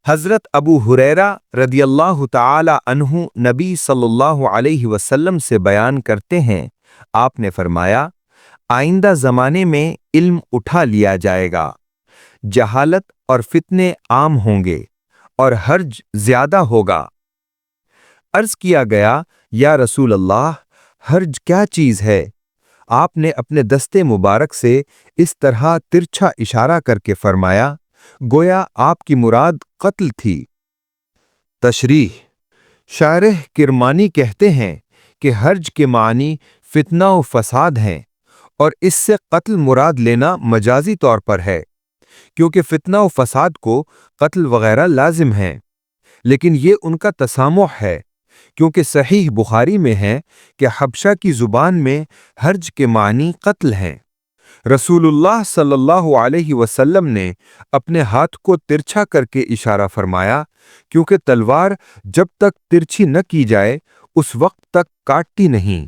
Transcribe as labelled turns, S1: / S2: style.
S1: हज़रत अबू हुरैरा रदियल्लाहु ताला अन्हु नबी सल्लल्लाहु अलैहि वसल्लम से बयान करते हैं, आपने फरमाया, आइंदा ज़माने में इल्म उठा लिया जाएगा, जहालत और फितने आम होंगे और हर्ज ज़्यादा होगा। अर्ज़ किया गया, या रसूल अल्लाह, हर्ज क्या चीज़ है? आपने अपने दस्ते मुबारक से इस तरह तिरछा इशारा करके फरमाया, गोया आपकी मुराद कत्ल थी। तशरीह: शारिह किरमानी कहते हैं कि हर्ज के मानी फितना व फसाद हैं और इससे कत्ल मुराद लेना मजाजी तौर पर है, क्योंकि फितना व फसाद को कत्ल वगैरह लाजिम हैं, लेकिन ये उनका तसामुह है, क्योंकि सहीह बुखारी में है कि हबशा की जुबान में हर्ज के मानी कत्ल हैं। रसूलुल्लाह सल्लल्लाहु अलैहि वसल्लम ने अपने हाथ को तिरछा करके इशारा फरमाया, क्योंकि तलवार जब तक तिरछी न की जाए उस वक्त तक काटती नहीं।